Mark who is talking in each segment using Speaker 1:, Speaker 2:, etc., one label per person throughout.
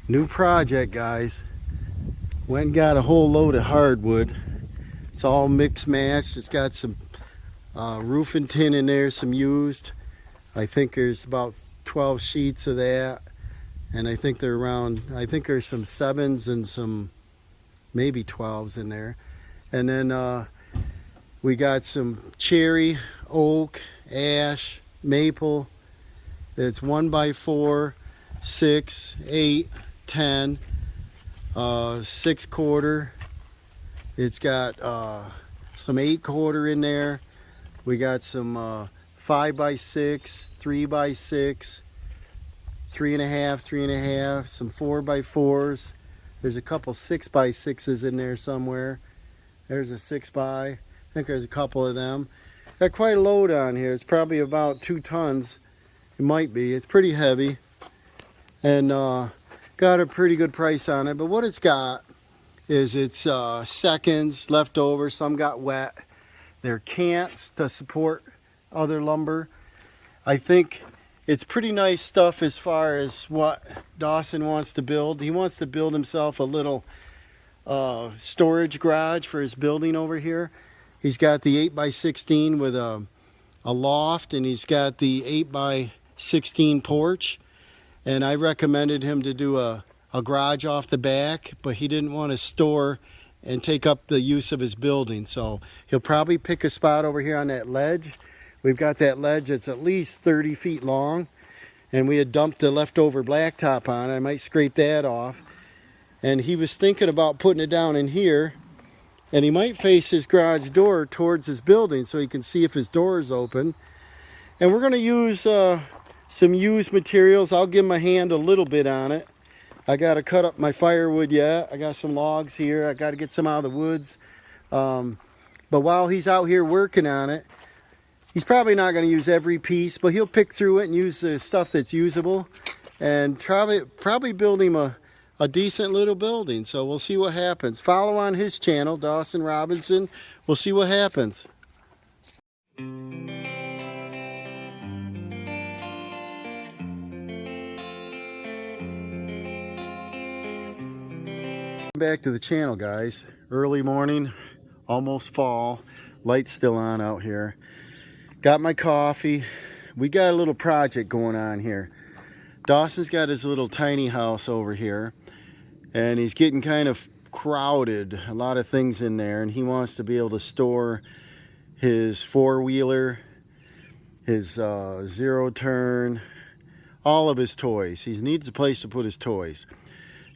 Speaker 1: New project, guys. Went and got a whole load of hardwood. It's all mixed matched. It's got some roofing tin in there, some used. I think there's about 12 sheets of that. And I think I think there's some 7s and some maybe 12s in there. And then we got some cherry, oak, ash, maple. It's 1x4, 6, 8, 10, 6/4. It's got some 8/4 in there. We got some 5x6, 3x6, 3.5, 3.5, some 4x4s. There's a couple 6x6s in there somewhere. There's a 6x. I think there's a couple of them. Got quite a load on here. It's probably about 2 tons. It might be. It's pretty heavy. And got a pretty good price on it. But what it's got is it's seconds left over. Some got wet. They're cants to support other lumber. I think it's pretty nice stuff as far as what Dawson wants to build. He wants to build himself a little storage garage for his building over here. He's got the 8x16 with a loft, and he's got the 8x16 porch. And I recommended him to do a garage off the back, but he didn't want to store and take up the use of his building. So he'll probably pick a spot over here on that ledge. We've got that ledge that's at least 30 feet long, and we had dumped the leftover blacktop on it. I might scrape that off. And he was thinking about putting it down in here, and he might face his garage door towards his building so he can see if his door is open. And we're going to use some used materials. I'll give him a hand a little bit on it. I got to cut up my firewood yet. I got some logs here. I got to get some out of the woods. But while he's out here working on it, he's probably not going to use every piece, but he'll pick through it and use the stuff that's usable, and probably build him a decent little building. So we'll see what happens. Follow on his channel, Dawson Robinson. We'll see what happens. Back to the channel, guys. Early morning, almost fall. Light's still on out here. Got my coffee. We got a little project going on here. Dawson's got his little tiny house over here, and he's getting kind of crowded. A lot of things in there, and he wants to be able to store his four-wheeler, his zero turn, all of his toys. He needs a place to put his toys.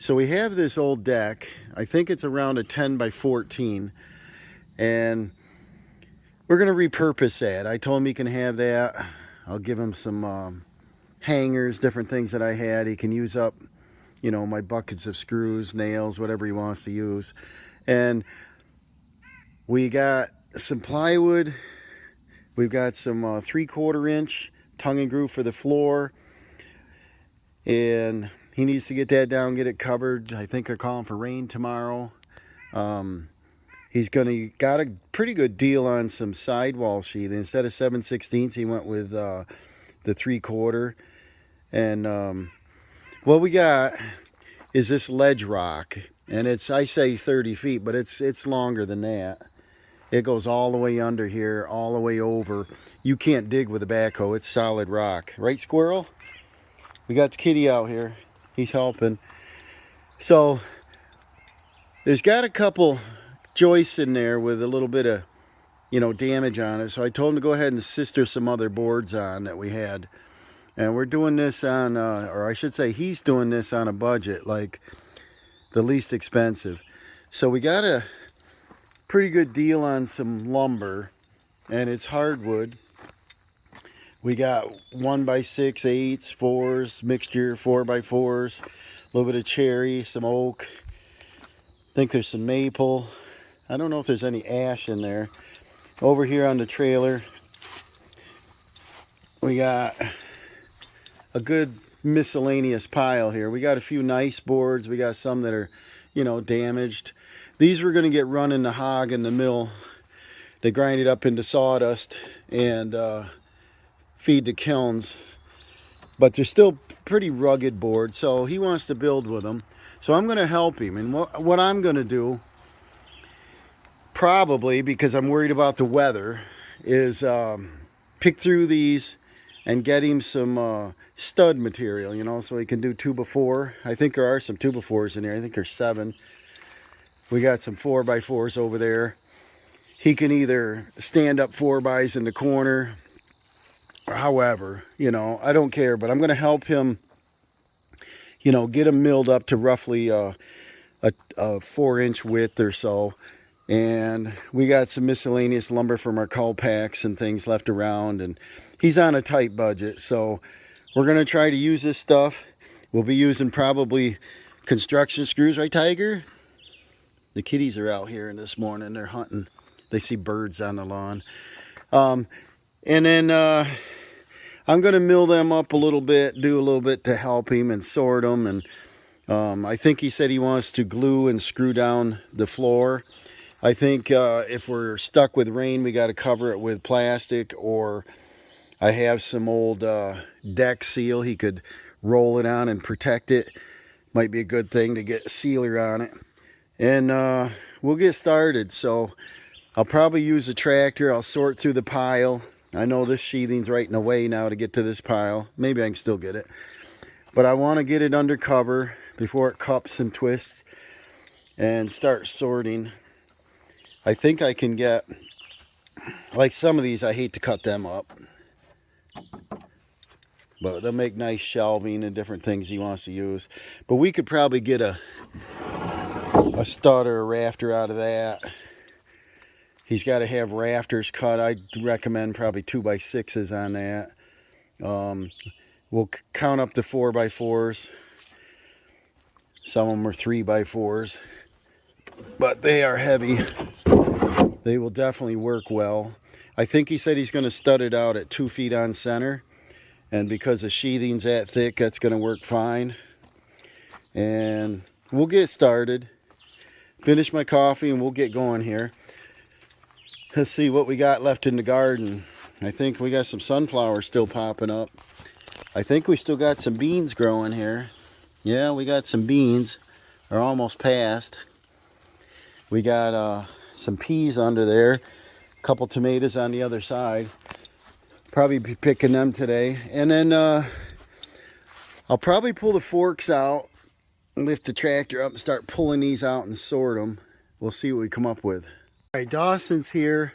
Speaker 1: So we have this old deck. I think it's around a 10x14, and we're going to repurpose that. I told him he can have that. I'll give him some hangers, different things that I had. He can use up, you know, my buckets of screws, nails, whatever he wants to use. And we got some plywood. We've got some 3/4 inch tongue and groove for the floor. And he needs to get that down, get it covered. I think they're calling for rain tomorrow. He's got a pretty good deal on some sidewall sheathing. Instead of 7/16, he went with the 3/4. And what we got is this ledge rock, and I say 30 feet, but it's longer than that. It goes all the way under here, all the way over. You can't dig with a backhoe. It's solid rock, right, Squirrel? We got the kitty out here. He's helping. So there's got a couple joists in there with a little bit of, you know, damage on it. So I told him to go ahead and sister some other boards on that we had. And we're doing this on, or I should say he's doing this on a budget, like the least expensive. So we got a pretty good deal on some lumber, and it's hardwood. We got 1x6, 8s, 4s, mixture, 4x4s, a little bit of cherry, some oak. I think there's some maple. I don't know if there's any ash in there. Over here on the trailer, we got a good miscellaneous pile here. We got a few nice boards. We got some that are, you know, damaged. These were going to get run in the hog in the mill. They grind it up into sawdust and feed the kilns. but they're still pretty rugged boards, so he wants to build with them. So I'm going to help him. And what I'm going to do, probably because I'm worried about the weather, is pick through these and get him some stud material, you know, so he can do 2x4. I think there are some 2x4s in here. I think there's 7. We got some 4x4s over there. He can either stand up 4x in the corner, or however, you know, I don't care, but I'm going to help him, you know, get him milled up to roughly a 4-inch width or so. And we got some miscellaneous lumber from our cull packs and things left around, and he's on a tight budget, so we're going to try to use this stuff. We'll be using probably construction screws, right, Tiger? The kitties are out here this morning. They're hunting. They see birds on the lawn. And then I'm going to mill them up a little bit, do a little bit to help him and sort them. And I think he said he wants to glue and screw down the floor. I think if we're stuck with rain, we got to cover it with plastic, or I have some old deck seal he could roll it on and protect it. Might be a good thing to get a sealer on it. And we'll get started. So I'll probably use a tractor. I'll sort through the pile. I know this sheathing's right in the way now to get to this pile. Maybe I can still get it. But I want to get it under cover before it cups and twists and start sorting. I think I can get, like some of these, I hate to cut them up, but they'll make nice shelving and different things he wants to use. But we could probably get a stud or a rafter out of that. He's got to have rafters cut. I'd recommend probably 2x6s on that. We'll count up to 4x4s. Some of them are 3x4s, but they are heavy. They will definitely work well. I think he said he's going to stud it out at 2 feet on center, and because the sheathing's that thick, that's going to work fine. And we'll get started. Finish my coffee and we'll get going here. Let's see what we got left in the garden. I think we got some sunflowers still popping up. I think we still got some beans growing here. Yeah, we got some beans. They're almost past. We got some peas under there. A couple tomatoes on the other side. Probably be picking them today. And then I'll probably pull the forks out, lift the tractor up and start pulling these out and sort them. We'll see what we come up with. All right, Dawson's here.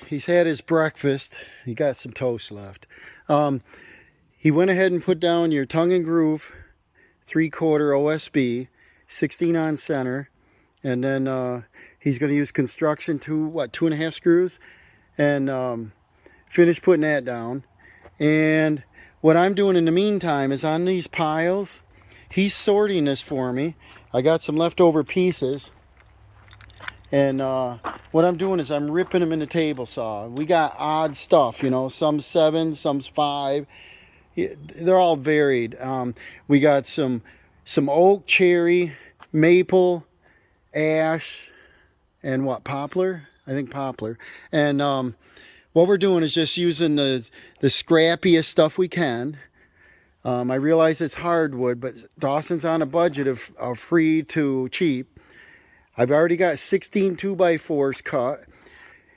Speaker 1: He's had his breakfast. He got some toast left. He went ahead and put down your tongue and groove 3/4 OSB, 16 on center, and then he's going to use construction 2.5 screws, and finish putting that down. And what I'm doing in the meantime is on these piles, he's sorting this for me. I got some leftover pieces, and what I'm doing is I'm ripping them in the table saw. We got odd stuff, you know, some 7, some 5. They're all varied. We got some oak, cherry, maple, ash, and what, poplar? I think poplar. And what we're doing is just using the scrappiest stuff we can. I realize it's hardwood, but Dawson's on a budget of free to cheap. I've already got 16 2x4s cut.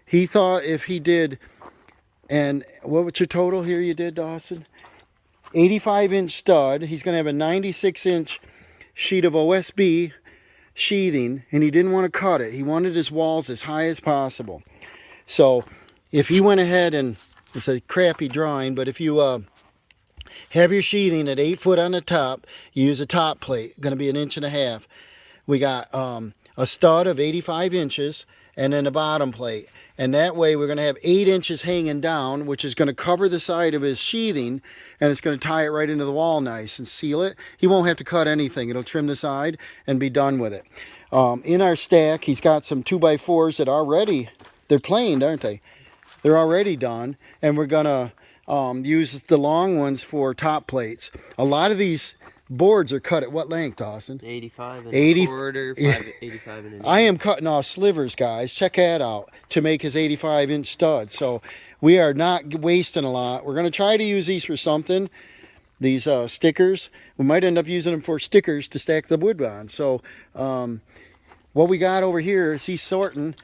Speaker 1: He thought if he did, and what was your total here you did, Dawson? 85-inch stud. He's going to have a 96-inch sheet of OSB sheathing, and he didn't want to cut it. He wanted his walls as high as possible. So if he went ahead and, it's a crappy drawing, but if you have your sheathing at 8 foot on the top, you use a top plate, going to be 1.5 inches. We got a stud of 85 inches and then a bottom plate. And that way we're going to have 8 inches hanging down, which is going to cover the side of his sheathing, and it's going to tie it right into the wall nice and seal it. He won't have to cut anything. It'll trim the side and be done with it. In our stack, he's got some 2x4s that already, they're planed, aren't they? They're already done, and we're going to use the long ones for top plates. A lot of these boards are cut at what length, Dawson?
Speaker 2: 85 and 1/4, 85 and an inch.
Speaker 1: I am cutting off slivers, guys. Check that out, to make his 85-inch stud. So we are not wasting a lot. We're going to try to use these for something. These stickers. We might end up using them for stickers to stack the wood on. So what we got over here is he's sorting.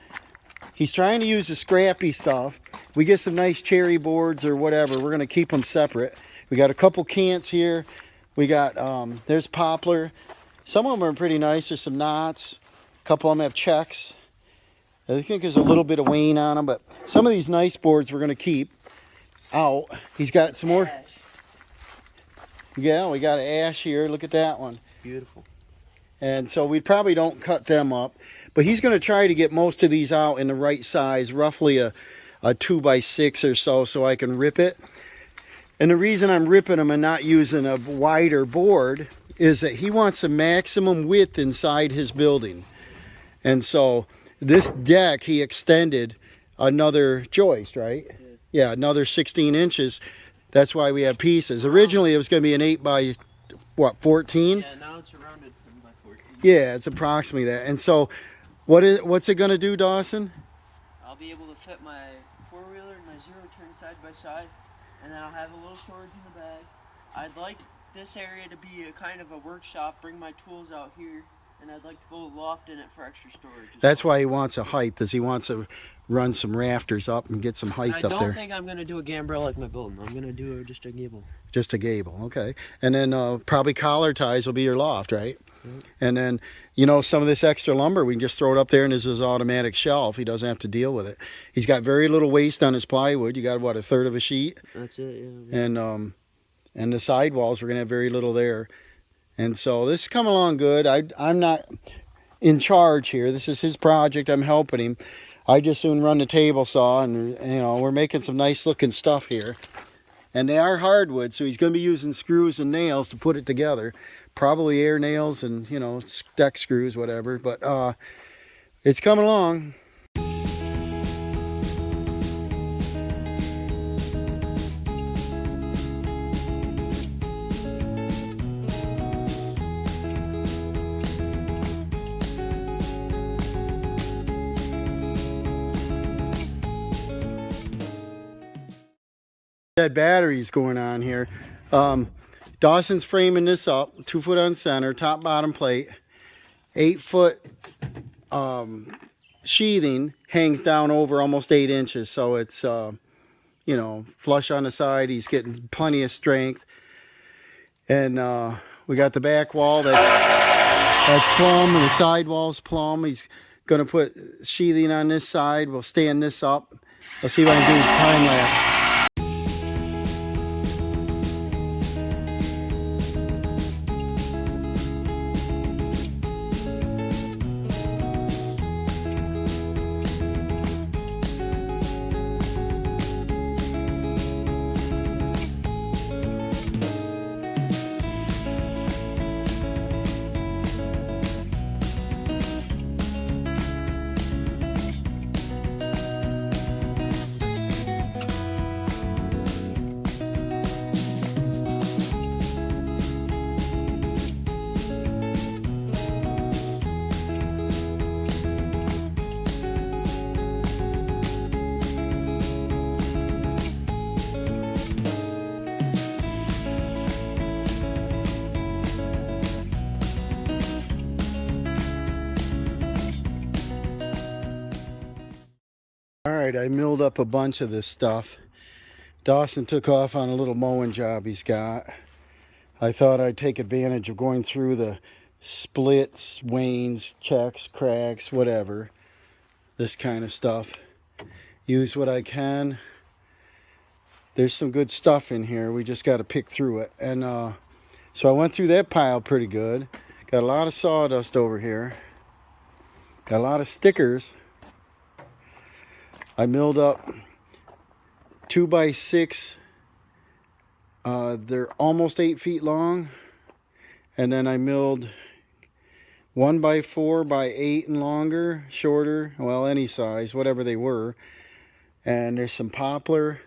Speaker 1: He's trying to use the scrappy stuff. We get some nice cherry boards or whatever. We're going to keep them separate. We got a couple cants here. We got, there's poplar. Some of them are pretty nice. There's some knots. A couple of them have checks. I think there's a little bit of wane on them, but some of these nice boards we're going to keep out. He's got some more. Yeah, we got an ash here. Look at that one.
Speaker 2: Beautiful.
Speaker 1: And so we probably don't cut them up. But he's going to try to get most of these out in the right size, roughly a 2x6 or so I can rip it. And the reason I'm ripping them and not using a wider board is that he wants a maximum width inside his building. And so this deck, he extended another joist, right? Yeah, another 16 inches. That's why we have pieces. Originally, it was going to be an 8 by, what, 14?
Speaker 2: Yeah, now it's around a 10 by 14.
Speaker 1: Yeah, it's approximately that. And so what's it going to do, Dawson?
Speaker 2: I'll be able to fit my four-wheeler and my zero-turn side by side, and then I'll have a little storage in the back. I'd like this area to be a kind of a workshop, bring my tools out here, and I'd like to go loft in it for extra storage.
Speaker 1: That's why he wants a height, is he wants to run some rafters up and get some height up there.
Speaker 2: I don't think I'm going to do a gambrel like my building. I'm going to do just a gable.
Speaker 1: Just a gable, okay. And then probably collar ties will be your loft, right?
Speaker 2: Mm-hmm.
Speaker 1: And then, you know, some of this extra lumber, we can just throw it up there and this is his automatic shelf. He doesn't have to deal with it. He's got very little waste on his plywood. You got, what, 1/3 of a sheet?
Speaker 2: That's it, yeah.
Speaker 1: And the sidewalls, we're going to have very little there. And so this is coming along good. I'm not in charge here. This is his project. I'm helping him. I just soon run the table saw, and you know, we're making some nice looking stuff here. And they are hardwood, so he's going to be using screws and nails to put it together. Probably air nails and, you know, deck screws, whatever. But it's coming along. That batteries going on here. Dawson's framing this up, 2 foot on center, top bottom plate, 8 foot sheathing hangs down over almost 8 inches, so it's you know, flush on the side. He's getting plenty of strength. And we got the back wall that's plumb, and the side wall's plumb. He's gonna put sheathing on this side. We'll stand this up. Let's see if I can do time lapse. Alright, I milled up a bunch of this stuff. Dawson took off on a little mowing job he's got. I thought I'd take advantage of going through the splits, wanes, checks, cracks, whatever. This kind of stuff. Use what I can. There's some good stuff in here. We just got to pick through it. And so I went through that pile pretty good. Got a lot of sawdust over here. Got a lot of stickers. I milled up 2x6. They're almost 8 feet long. And then I milled 1x4 by 8 and longer, shorter, well, any size, whatever they were. And there's some poplar.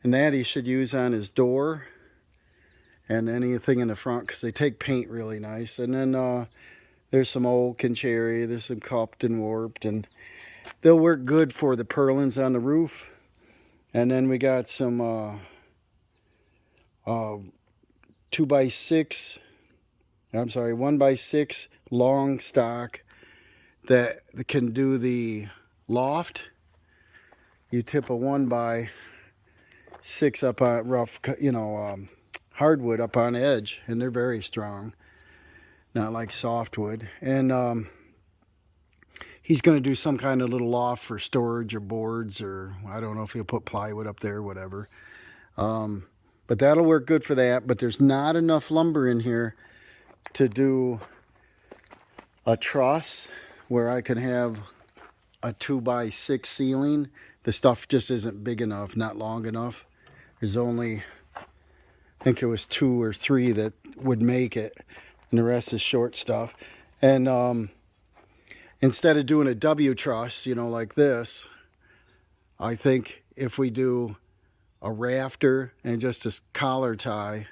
Speaker 1: And that he should use on his door and anything in the front, because they take paint really nice. And then there's some oak and cherry. There's some cupped and warped, and they'll work good for the purlins on the roof. And then we got some 2x6, I'm sorry, 1x6 long stock that can do the loft. You tip a 1x6 up on rough, hardwood up on edge, and they're very strong, not like softwood. And he's going to do some kind of little loft for storage or boards, or I don't know if he'll put plywood up there or whatever. But that'll work good for that. But there's not enough lumber in here to do a truss where I can have a 2x6 ceiling. The stuff just isn't big enough, not long enough. There's only, I think it was 2 or 3 that would make it, and the rest is short stuff. And instead of doing a W truss, like this, I think if we do a rafter and just a collar tie,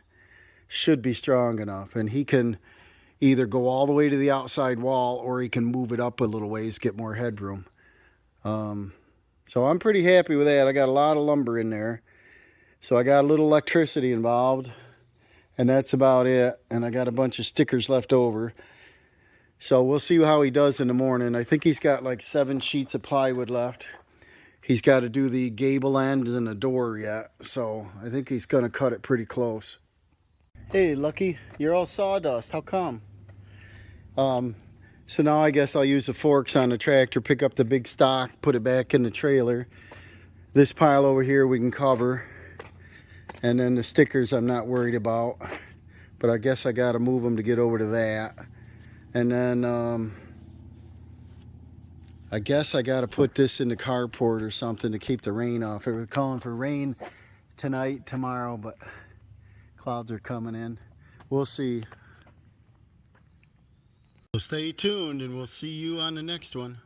Speaker 1: should be strong enough. And he can either go all the way to the outside wall, or he can move it up a little ways, get more headroom. So I'm pretty happy with that. I got a lot of lumber in there. So I got a little electricity involved, and that's about it. And I got a bunch of stickers left over. So we'll see how he does in the morning. I think he's got like 7 sheets of plywood left. He's got to do the gable end and the door yet. So I think he's going to cut it pretty close. Hey, Lucky, you're all sawdust. How come? So now I guess I'll use the forks on the tractor, pick up the big stock, put it back in the trailer. This pile over here we can cover. And then the stickers I'm not worried about. But I guess I got to move them to get over to that. And then I guess I got to put this in the carport or something to keep the rain off. They were calling for rain tonight, tomorrow, but clouds are coming in. We'll see. So stay tuned and we'll see you on the next one.